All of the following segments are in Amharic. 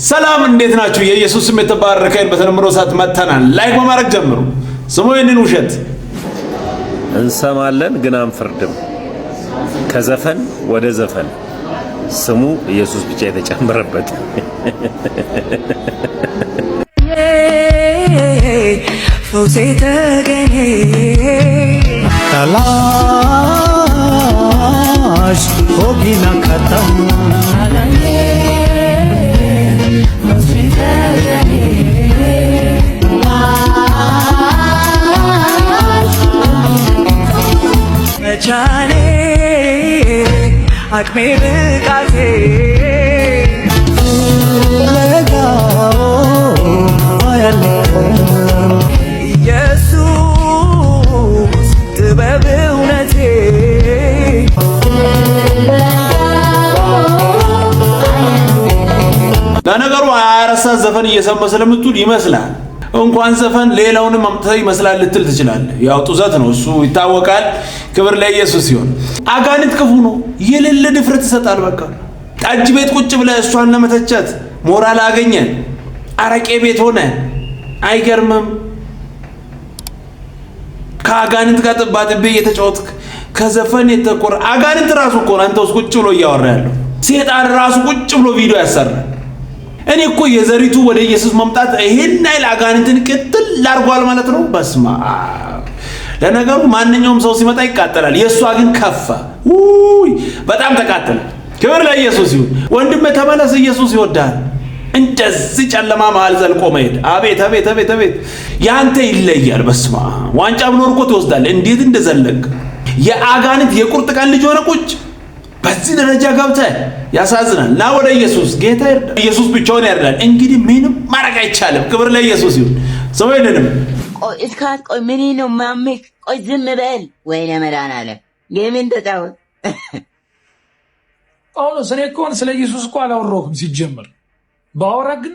ሰላም እንዴት ናችሁ? የኢየሱስ ስም የተባረከ ይሁን። በተለምዶ ሰዓት መተናል። ላይክ በማድረግ ጀምሩ። ስሙ ይህንን ውሸት እንሰማለን ግን አንፈርድም። ከዘፈን ወደ ዘፈን ስሙ ኢየሱስ ብቻ የተጨመረበት ፈውሴ ተገኘ ታላሽ ሆጊና ከተማ መቻሌ አቅሜ ብቃቴ ለጋው አያለም ኢየሱስ ጥበብ እውነቴ ለነገሩ 24 ሰዓት ዘፈን እየሰማ ስለምትውል ይመስላል። እንኳን ዘፈን ሌላውንም አምጥተህ ይመስላል ልትል ትችላለህ። ያው ጡዘት ነው እሱ ይታወቃል። ክብር ለኢየሱስ ይሁን። አጋንንት ክፉ ነው። የሌለ ድፍረት ይሰጣል። በቃ ጠጅ ቤት ቁጭ ብለህ እሷን ለመተቸት ሞራል አገኘ። አረቄ ቤት ሆነ አይገርምም? ከአጋንንት ጋር ጥባጥቤ እየተጫወትክ ከዘፈን የተቆረ አጋንንት ራሱ እኮ ነው አንተ ውስጥ ቁጭ ብሎ እያወራ ያለው። ሴጣን ራሱ ቁጭ ብሎ ቪዲዮ ያሰራል። እኔ እኮ የዘሪቱ ወደ ኢየሱስ መምጣት ይሄን አይል አጋንንትን ቅጥል ላርጓል ማለት ነው። በስማ ለነገሩ ማንኛውም ሰው ሲመጣ ይቃጠላል። የሷ ግን ከፋ። ውይ በጣም ተቃጠለ። ክብር ለኢየሱስ ይሁን። ወንድም ተመለስ፣ ኢየሱስ ይወዳል። እንደዚህ ጨለማ መሃል ዘልቆ መሄድ አቤት አቤት አቤት አቤት ያንተ ይለያል። በስማ ዋንጫ ብኖር እኮ ትወስዳለህ። እንዴት እንደዘለቅ የአጋንንት የቁርጥ ቀን ልጅ ሆነ ቁጭ በዚህ ደረጃ ገብተህ ያሳዝናል። ና ወደ ኢየሱስ። ጌታ ይርዳ። ኢየሱስ ብቻውን ያርዳል። እንግዲህ ምንም ማድረግ አይቻልም። ክብር ለኢየሱስ ይሁን። ሰው አይደለም። ቆይ እስካት ቆይ ምን ነው ማምክ? ቆይ ዝም በል። ወይኔ መድኃኒዓለም የምን ተጫወት። ጳውሎስ እኔ እኮ ስለ ኢየሱስ እኮ አላወራሁም ሲጀመር። ባወራ ግን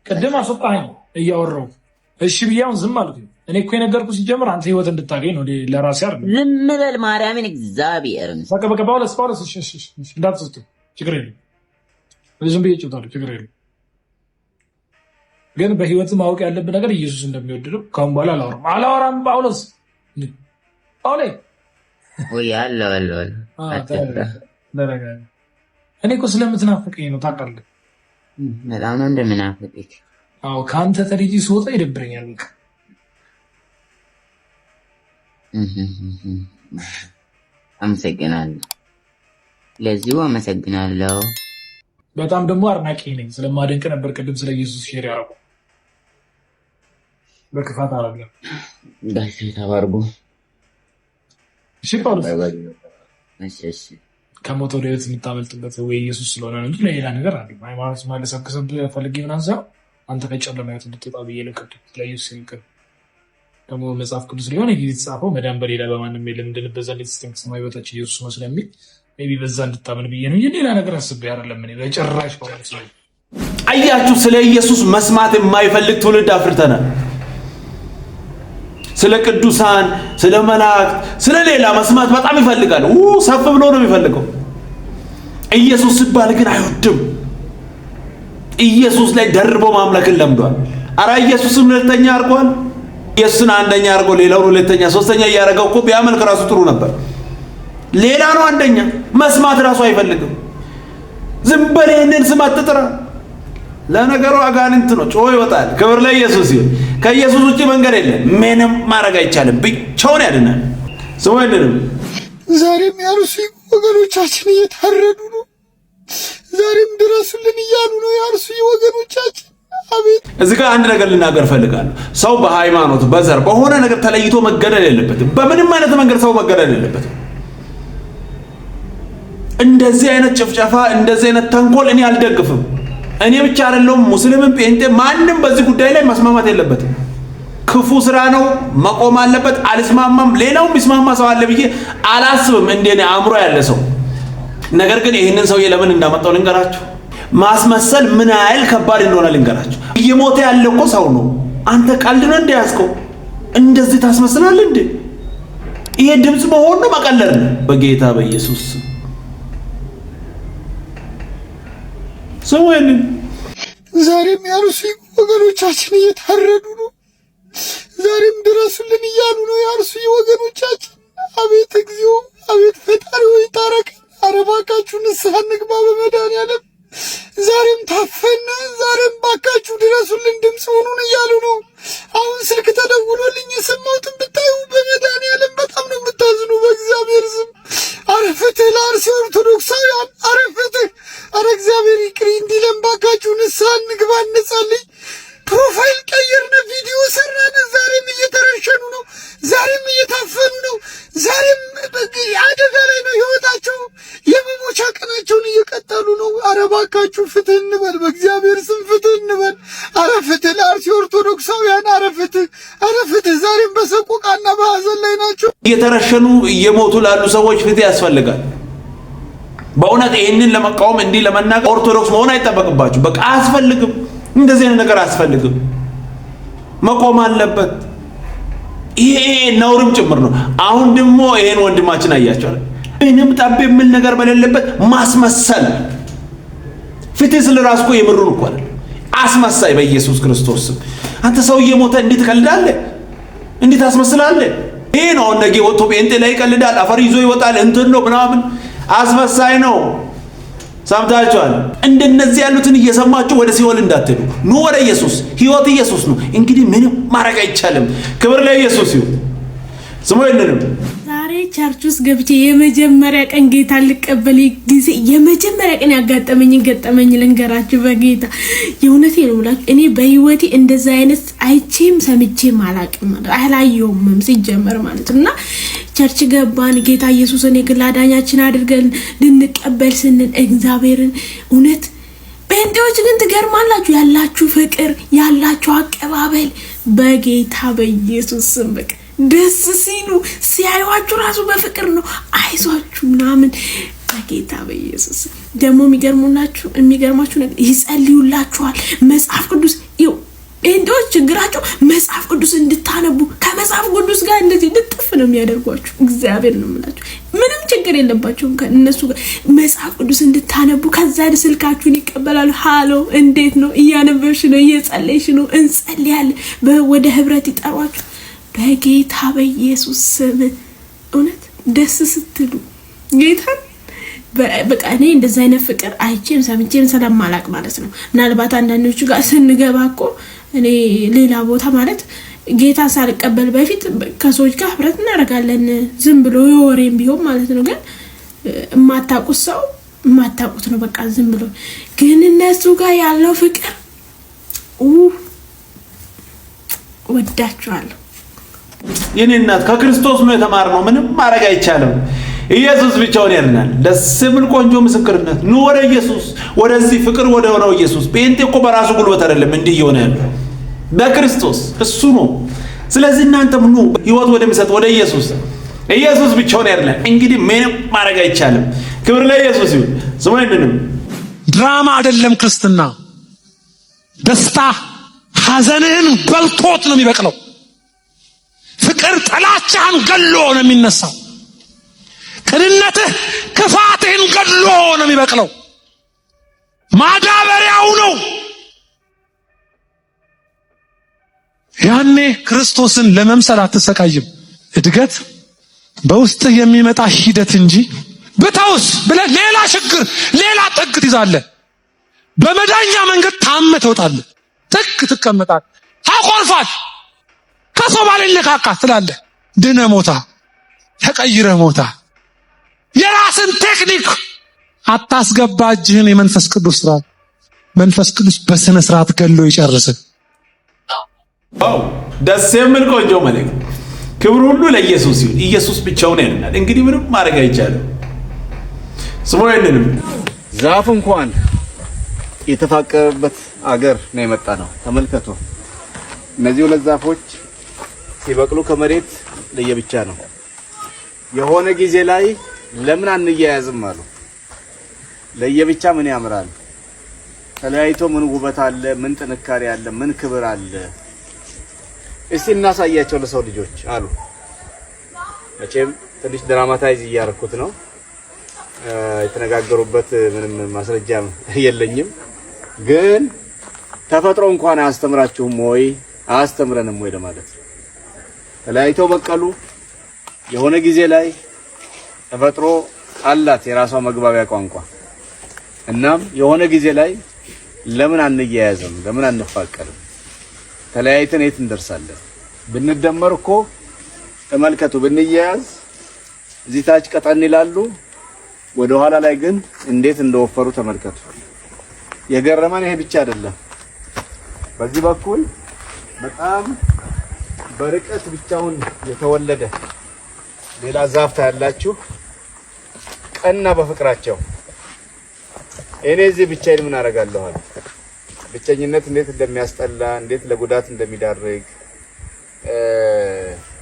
ቅድም አስወጣኸኝ እያወራሁ እሺ ብያውን ዝም አልኩኝ። እኔ እኮ የነገርኩህ ሲጀምር አንተ ህይወት እንድታገኝ ነው ለራሴ አይደል። ዝም በል ማርያምን እግዚአብሔርን። በቃ ጳውሎስ እሺ እንዳትስቱ ችግር የለም። ዝም ብዬ እጭውታለሁ ችግር የለም። ግን በህይወት ማወቅ ያለብህ ነገር ኢየሱስ እንደሚወድ ነው። ካሁን በኋላ አላወራም ጳውሎስ ወይ አለ እኔ እኮ ስለምትናፍቀኝ ነው ታውቃለህ። በጣም ነው እንደምናፍቅህ። አዎ ከአንተ ተለይቼ ስወጣ ይደብረኛል። በቃ አመሰግናለሁ። ለዚሁ አመሰግናለሁ። በጣም ደግሞ አድናቂ ነኝ። ስለማደንቅ ነበር ቅድም ስለ ኢየሱስ ሼር ያደረገው። በክፋት አላለም። ጋሽ ተባርጎ እሺ ጳውሎስ እሺ ከሞት ወደ ሕይወት የምታመልጥበት ወይ ኢየሱስ ስለሆነ ነው እንጂ ሌላ ነገር አይደለም። ሃይማኖት ማለሰከሰብ ፈልጌ ምናምን ሳይሆን አንተ ከጨለማ ሕይወት እንድትወጣ ብዬ ለከቱ ለኢየሱስ ይልቀር ደግሞ መጽሐፍ ቅዱስ ሊሆን የተጻፈው መዳን በሌላ በማንም የለም እንድንበዛ ሊስቲንግ ሰማይ በታች ኢየሱስ ነው ስለሚል ሜቢ በዛ እንድታመን ብዬ ነው እንጂ ሌላ ነገር አስቤ አይደለም። እኔ በጭራሽ ጳውሎስ ነው። አያችሁ፣ ስለ ኢየሱስ መስማት የማይፈልግ ትውልድ አፍርተናል። ስለ ቅዱሳን፣ ስለ መላእክት፣ ስለ ሌላ መስማት በጣም ይፈልጋል። ሰፍ ብሎ ነው የሚፈልገው። ኢየሱስ ሲባል ግን አይወድም። ኢየሱስ ላይ ደርቦ ማምለክን ለምዷል። አራ ኢየሱስም ሁለተኛ አድርጓል። ኢየሱስን አንደኛ አድርጎ ሌላውን ሁለተኛ፣ ሶስተኛ እያደረገው እኮ ቢያመልክ ራሱ ጥሩ ነበር። ሌላ ነው አንደኛ። መስማት ራሱ አይፈልግም። ዝም በል ይህንን ስም አትጥራ። ለነገሩ አጋንንት ነው፣ ጮህ ይወጣል። ክብር ለኢየሱስ ይሁን። ከኢየሱስ ውጭ መንገድ የለም። ምንም ማድረግ አይቻልም። ብቻውን ያድናል። ስሙ አይደለም። ዛሬም ያርሱ ወገኖቻችን እየታረዱ ነው። ዛሬም ድረሱልን እያሉ ነው ያርሱ ወገኖቻችን። አቤት። እዚህ ጋር አንድ ነገር ልናገር ፈልጋለሁ። ሰው በሃይማኖት በዘር በሆነ ነገር ተለይቶ መገደል የለበትም። በምንም አይነት መንገድ ሰው መገደል የለበትም። እንደዚህ አይነት ጭፍጨፋ፣ እንደዚህ አይነት ተንኮል እኔ አልደግፍም። እኔ ብቻ አይደለሁም፣ ሙስሊምም ጴንጤ፣ ማንም በዚህ ጉዳይ ላይ መስማማት የለበትም። ክፉ ስራ ነው፣ መቆም አለበት። አልስማማም። ሌላው የሚስማማ ሰው አለ ብዬ አላስብም፣ እንደኔ አእምሮ ያለ ሰው። ነገር ግን ይህንን ሰውዬ ለምን እንዳመጣው ልንገራችሁ። ማስመሰል ምን ያህል ከባድ እንደሆነ ልንገራችሁ። እየሞተ ያለ እኮ ሰው ነው። አንተ ቀልድ ነው እንደያዝከው እንደዚህ ታስመስላለህ እንዴ? ይሄ ድምጽ መሆን ነው መቀለድ ነው። በጌታ በኢየሱስ ስሙ። ዛሬም ያርሱኝ ወገኖቻችን እየታረዱ ነው። ዛሬም ድረሱልን እያሉ ነው ያርሱኝ ወገኖቻችን። አቤት እግዚኦ፣ አቤት ፈጣሪ ሆይ ታረቅ። ኧረ እባካችሁ ንስሐ እንግባ በመድኃኒዓለም። ዛሬም ታፈነ፣ ዛሬም ባካችሁ ድረሱልን ድምፅ ሆኑን እያሉ ነው። አሁን ስልክ ተደውሎልኝ የሰማሁትን ብታዩ በመድኃኒዓለም በጣም ነው የምታዝኑ። በእግዚአብሔር ስም ኧረ ፍትህ ለአርሲ ኦርቶዶክሳውያን፣ ኧረ ፍትህ፣ ኧረ እግዚአብሔር ይቅር እንዲለን ባካችሁ ንስሐ እንግባ እንጸልይ። ፕሮፋይል ቀየርነ፣ ቪዲዮ ሰራነ፣ ዛሬም እየተረሸኑ ነው፣ ዛሬም እየታፈኑ ነው፣ ዛሬም አደጋ ላይ ነው ህይወታቸው። የመሞቻ ቀናቸውን እየቀጠሉ ነው። ኧረ እባካችሁ ፍትህ እንበል፣ በእግዚአብሔር ስም ፍትህ እንበል። ኧረ ፍትህ ለአርሲ ኦርቶዶክሳውያን፣ ኧረ ፍትህ፣ ኧረ ፍትህ። ዛሬም በሰቆቃና በሀዘን ላይ ናቸው። እየተረሸኑ እየሞቱ ላሉ ሰዎች ፍትህ ያስፈልጋል። በእውነት ይህንን ለመቃወም እንዲህ ለመናገር ኦርቶዶክስ መሆን አይጠበቅባችሁ። በቃ አያስፈልግም። እንደዚህ አይነት ነገር አያስፈልግም። መቆም አለበት። ይሄ ነውርም ጭምር ነው። አሁን ደግሞ ይሄን ወንድማችን አያቸዋል። ምንም ጠብ የሚል ነገር በሌለበት ማስመሰል። ፍትህ ስለ ራስ እኮ የምሩን እኮ አይደል? አስመሳይ በኢየሱስ ክርስቶስ ስም። አንተ ሰው እየሞተ እንዴት ትቀልዳለህ? እንዴት ታስመስላለህ? ይሄ ነው ነገ ወጥቶ ጴንጤ ላይ ይቀልዳል፣ አፈር ይዞ ይወጣል፣ እንትን ነው ምናምን። አስመሳይ ነው። ሰምታችኋል። እንደነዚህ ያሉትን እየሰማችሁ ወደ ሲኦል እንዳትሉ። ኑ ወደ ኢየሱስ። ህይወት ኢየሱስ ነው። እንግዲህ ምንም ማድረግ አይቻልም። ክብር ለኢየሱስ ይሁን። ስሙ ይልንም ዛሬ ቸርች ውስጥ ገብቼ የመጀመሪያ ቀን ጌታ ልቀበል ጊዜ የመጀመሪያ ቀን ያጋጠመኝን ገጠመኝ ልንገራችሁ። በጌታ የእውነቴ ነው የምላችሁ። እኔ በህይወቴ እንደዛ አይነት አይቼም ሰምቼም አላቅም ማለት አላየሁም ሲጀመር ማለት ነውና ቸርች ገባን። ጌታ ኢየሱስን የግል አዳኛችን አድርገን ልንቀበል ስንል እግዚአብሔርን እውነት ጴንጤዎች ግን ትገርማላችሁ። ያላችሁ ፍቅር፣ ያላችሁ አቀባበል በጌታ በኢየሱስ ስም በቃ ደስ ሲሉ ሲያዩዋችሁ ራሱ በፍቅር ነው አይዟችሁ ምናምን በጌታ በኢየሱስ ደግሞ የሚገርማችሁ ነገር ይጸልዩላችኋል። መጽሐፍ ቅዱስ ይው እንዶች ችግራቸው መጽሐፍ ቅዱስ እንድታነቡ ከመጽሐፍ ቅዱስ ጋር እንደዚህ ልጥፍ ነው የሚያደርጓችሁ። እግዚአብሔር ነው የምላችሁ። ምንም ችግር የለባቸውም ከነሱ ጋር መጽሐፍ ቅዱስ እንድታነቡ። ከዛ ስልካችሁን ይቀበላሉ። ሃሎ እንዴት ነው? እያነበብሽ ነው? እየጸለይሽ ነው? እንጸልያለን። ወደ ህብረት ይጠሯችሁ። በጌታ በኢየሱስ ስም እውነት ደስ ስትሉ ጌታን በቃ እኔ እንደዛ አይነት ፍቅር አይቼም ሰምቼም ስለማላቅ ማለት ነው። ምናልባት አንዳንዶቹ ጋር ስንገባ እኮ እኔ ሌላ ቦታ ማለት ጌታ ሳልቀበል በፊት ከሰዎች ጋር ህብረት እናደርጋለን ዝም ብሎ የወሬም ቢሆን ማለት ነው። ግን የማታውቁት ሰው የማታውቁት ነው በቃ ዝም ብሎ። ግን እነሱ ጋር ያለው ፍቅር ወዳችኋለሁ። የኔ እናት ከክርስቶስ ነው የተማርነው። ምንም ማድረግ አይቻልም። ኢየሱስ ብቻውን ያድናል። ደስ የሚል ቆንጆ ምስክርነት። ኑ ወደ ኢየሱስ፣ ወደዚህ ፍቅር ወደ ሆነው ኢየሱስ። ጴንጤ እኮ በራሱ ጉልበት አይደለም እንዲህ እየሆነ ያለው በክርስቶስ እሱ ነው። ስለዚህ እናንተም ኑ ህይወት ወደሚሰጥ ወደ ኢየሱስ። ኢየሱስ ብቻውን ያድናል። እንግዲህ ምንም ማድረግ አይቻልም። ክብር ለኢየሱስ ይሁን። ስሙ ይንንም ድራማ አይደለም ክርስትና። ደስታ ሐዘንህን በልቶት ነው የሚበቅለው። ፍቅር ጥላቻህን ገሎ ነው የሚነሳው። ቅንነትህ ክፋትህን ገሎ ነው የሚበቅለው። ማዳበሪያው ነው። ያኔ ክርስቶስን ለመምሰል አትሰቃይም። እድገት በውስጥህ የሚመጣ ሂደት እንጂ ብታውስ ብለህ ሌላ ችግር ሌላ ጥግ ትይዛለህ። በመዳኛ መንገድ ታመህ ትወጣለህ። ጥግ ትቀመጣለህ። ታኮርፋል። ከሰው ባልነካካ ትላለህ። ድነህ ሞታ ተቀይረህ ሞታ። የራስን ቴክኒክ አታስገባ እጅህን። የመንፈስ ቅዱስ ስራ መንፈስ ቅዱስ በስነ ስርዓት ገሎ ይጨርስህ። ዋው ደስ የሚል ቆንጆ መልእክት። ክብር ሁሉ ለኢየሱስ ይሁን። ኢየሱስ ብቻውን ያድናል። እንግዲህ ምንም ማድረግ አይቻልም። ስሙ ይንንም ዛፍ እንኳን የተፋቀረበት አገር ነው የመጣ ነው። ተመልከቱ። እነዚህ ሁለት ዛፎች ሲበቅሉ ከመሬት ለየብቻ ነው። የሆነ ጊዜ ላይ ለምን አንያያዝም አሉ። ለየብቻ ምን ያምራል? ተለያይቶ ምን ውበት አለ? ምን ጥንካሬ አለ? ምን ክብር አለ? እስቲ እናሳያቸው ለሰው ልጆች አሉ። መቼም ትንሽ ድራማታይዝ እያደረኩት ነው። የተነጋገሩበት ምንም ማስረጃ የለኝም። ግን ተፈጥሮ እንኳን አያስተምራችሁም ወይ አያስተምረንም ወይ ለማለት ነው። ተለያይተው በቀሉ። የሆነ ጊዜ ላይ ተፈጥሮ አላት የራሷ መግባቢያ ቋንቋ። እናም የሆነ ጊዜ ላይ ለምን አንያያዝም? ለምን አንፋቀርም? ተለያይተን የት እንደርሳለን? ብንደመር እኮ ተመልከቱ፣ ብንያያዝ እዚህ ታች ቀጠን ይላሉ፣ ወደ ኋላ ላይ ግን እንዴት እንደወፈሩ ተመልከቱ። የገረመን ይሄ ብቻ አይደለም። በዚህ በኩል በጣም በርቀት ብቻውን የተወለደ ሌላ ዛፍ ታያላችሁ። ቀና በፍቅራቸው እኔ እዚህ ብቻዬን ምን አደርጋለሁ አለ። ብቸኝነት እንዴት እንደሚያስጠላ፣ እንዴት ለጉዳት እንደሚዳርግ፣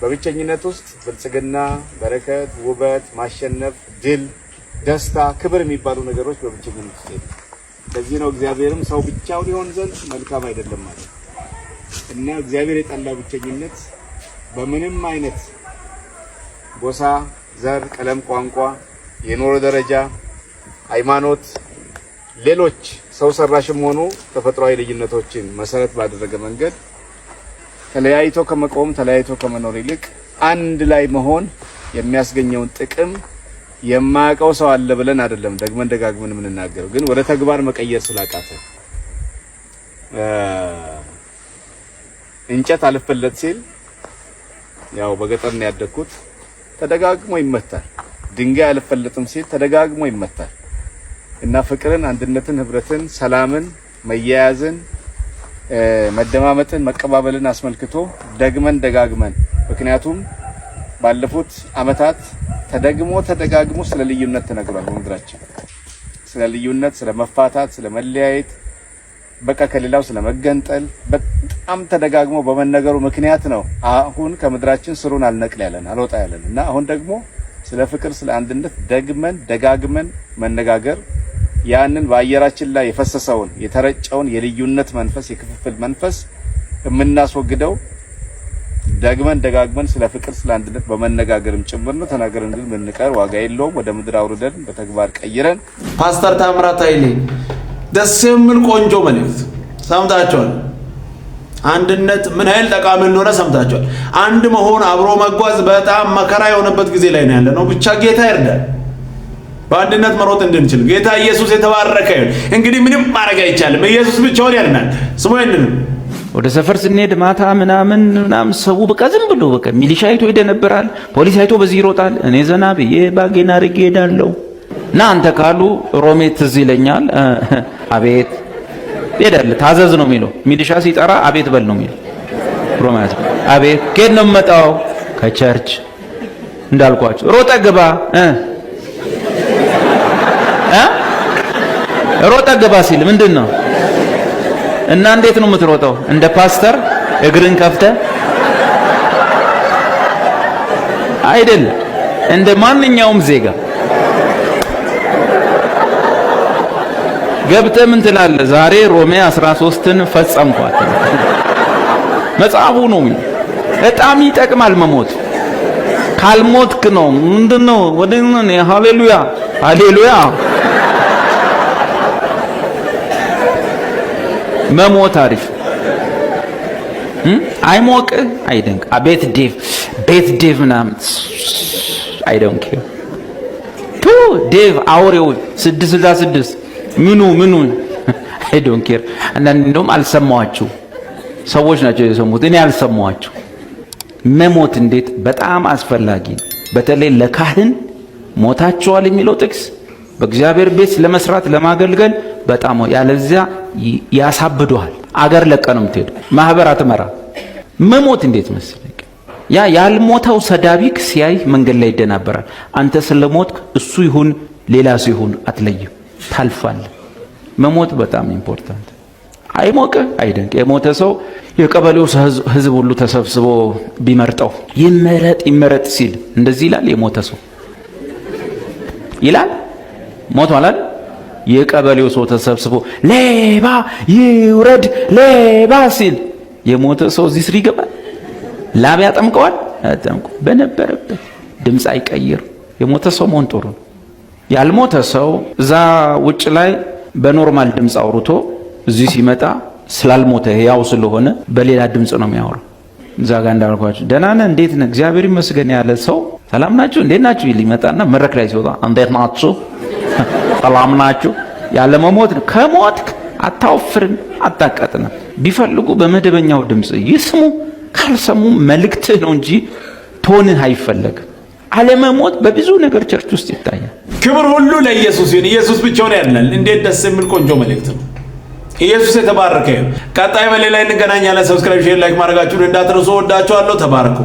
በብቸኝነት ውስጥ ብልጽግና፣ በረከት፣ ውበት፣ ማሸነፍ፣ ድል፣ ደስታ፣ ክብር የሚባሉ ነገሮች በብቸኝነት ውስጥ የለም። ለዚህ ነው እግዚአብሔርም ሰው ብቻውን ይሆን ዘንድ መልካም አይደለም ማለት እና እግዚአብሔር የጠላው ብቸኝነት በምንም አይነት ጎሳ፣ ዘር፣ ቀለም፣ ቋንቋ፣ የኑሮ ደረጃ፣ ሃይማኖት፣ ሌሎች ሰው ሰራሽም ሆኑ ተፈጥሯዊ ልዩነቶችን መሰረት ባደረገ መንገድ ተለያይቶ ከመቆም ተለያይቶ ከመኖር ይልቅ አንድ ላይ መሆን የሚያስገኘውን ጥቅም የማያውቀው ሰው አለ ብለን አይደለም ደግመን ደጋግመን የምንናገረው፣ ግን ወደ ተግባር መቀየር ስላቃተ እንጨት አልፈለጥ ሲል ያው በገጠር ነው ያደኩት፣ ተደጋግሞ ይመታል። ድንጋይ አልፈለጥም ሲል ተደጋግሞ ይመታል። እና ፍቅርን፣ አንድነትን፣ ህብረትን፣ ሰላምን፣ መያያዝን፣ መደማመጥን፣ መቀባበልን አስመልክቶ ደግመን ደጋግመን ምክንያቱም ባለፉት አመታት ተደጋግሞ ስለ ልዩነት ተነግሯል። በምድራችን ስለ ልዩነት፣ ስለ መፋታት፣ ስለ መለያየት፣ በቃ ከሌላው ስለ መገንጠል በጣም ተደጋግሞ በመነገሩ ምክንያት ነው አሁን ከምድራችን ስሩን አልነቅል ያለን አልወጣ ያለን እና አሁን ደግሞ ስለ ፍቅር፣ ስለ አንድነት ደግመን ደጋግመን መነጋገር ያንን በአየራችን ላይ የፈሰሰውን የተረጨውን የልዩነት መንፈስ፣ የክፍፍል መንፈስ የምናስወግደው ደግመን ደጋግመን ስለ ፍቅር፣ ስለ አንድነት በመነጋገርም ጭምር ነው። ተናገርን ግን ብንቀር ዋጋ የለውም። ወደ ምድር አውርደን በተግባር ቀይረን። ፓስተር ታምራት ኃይሌ ደስ የሚል ቆንጆ መልእክት ሰምታችኋል። አንድነት ምን ያህል ጠቃሚ እንደሆነ ሰምታችኋል። አንድ መሆን አብሮ መጓዝ በጣም መከራ የሆነበት ጊዜ ላይ ነው ያለነው። ብቻ ጌታ ይርዳል በአንድነት መሮጥ እንድንችል። ጌታ ኢየሱስ የተባረከ ይሁን። እንግዲህ ምንም ማድረግ አይቻልም። ኢየሱስ ብቻውን ያድናል። ስሙ ይንንም ወደ ሰፈር ስንሄድ ማታ ምናምን ሰው በቃ ዝም ብሎ በቃ ሚሊሻ አይቶ ይደነበራል፣ ፖሊስ አይቶ በዚህ ይሮጣል። እኔ ዘና ብዬ ባጌና አድርጌ እሄዳለሁ። እና አንተ ካሉ ሮሜ ትዝ ይለኛል። አቤት ሄዳል ታዘዝ ነው የሚለው። ሚሊሻ ሲጠራ አቤት በል ነው የሚለው። ሮማት አቤት ከየት ነው የምመጣው? ከቸርች እንዳልኳችሁ። ሮጠ ግባ ሮጠ ግባ ሲል ምንድን ነው? እና እንዴት ነው የምትሮጠው? እንደ ፓስተር እግርን ከፍተ አይደል? እንደ ማንኛውም ዜጋ ገብተህ ምን ትላለህ? ዛሬ ሮሜ 13ን ፈጸምኳት መጽሐፉ ነው። በጣም ይጠቅማል መሞት። ካልሞትክ ነው ምንድነው ወደነ ሃሌሉያ ሃሌሉያ መሞት አሪፍ አይሞቅ አይደንቅ። አቤት ዴቭ ምናምን አይ ዶንት ኬር ቱ ዴቭ አውሬው 666 ምኑ አይ ዶንት ኬር። አንዳንድ እንደውም አልሰማዋችሁ ሰዎች ናቸው የሰሙት፣ እኔ አልሰማዋችሁ። መሞት እንዴት በጣም አስፈላጊ ነው። በተለይ ለካህን ሞታቸዋል የሚለው ጥቅስ በእግዚአብሔር ቤት ለመስራት ለማገልገል በጣም ያለዚያ ያሳብዱሃል። አገር ለቀንም ትሄድ ማህበር አትመራ። መሞት እንዴት መሰለህ? ያ ያልሞተው ሰዳቢክ ሲያይ መንገድ ላይ ይደናበራል። አንተ ስለሞትክ እሱ ይሁን ሌላ ሰው ይሁን አትለይም፣ ታልፋለህ። መሞት በጣም ኢምፖርታንት። አይሞቅ አይደንቅ። የሞተ ሰው የቀበሌው ህዝብ ሁሉ ተሰብስቦ ቢመርጠው ይመረጥ ሲል እንደዚህ ይላል። የሞተ ሰው ይላል ሞቷል አይደል? የቀበሌው ሰው ተሰብስቦ ሌባ ይውረድ ሌባ ሲል የሞተ ሰው እዚህ ስር ይገባል? ላብ ያጠምቀዋል? አጠምቁ በነበረበት ድምፅ አይቀይር። የሞተ ሰው መሆን ጥሩ ነው። ያልሞተ ሰው እዛ ውጭ ላይ በኖርማል ድምፅ አውርቶ እዚህ ሲመጣ ስላልሞተ ሕያው ስለሆነ በሌላ ድምፅ ነው የሚያወራው። እዛ ጋር እንዳልኳችሁ ደህና ነህ እንዴት ነህ እግዚአብሔር ይመስገን ያለ ሰው ሰላም ናችሁ እንዴት ናችሁ ይመጣና መድረክ ላይ ሲወጣ እንዴት ናችሁ ሰላም ናችሁ ያለ መሞት ነው። ከሞትክ አታወፍርም አታቀጥንም። ቢፈልጉ በመደበኛው ድምፅ ይስሙ፣ ካልሰሙ መልእክትህ ነው እንጂ ቶንህ አይፈለግም። አለመሞት በብዙ ነገር ቸርች ውስጥ ይታያል። ክብር ሁሉ ለኢየሱስ ይሁን። ኢየሱስ ብቻውን ያድናል። እንዴት ደስ የሚል ቆንጆ መልእክት ነው። ኢየሱስ የተባረከ ይሁን። ቀጣይ በሌላ እንገናኛለን። ሰብስክራይብ፣ ሼር፣ ላይክ ማድረጋችሁን እንዳትረሱ። ወዳችኋለሁ። ተባረኩ።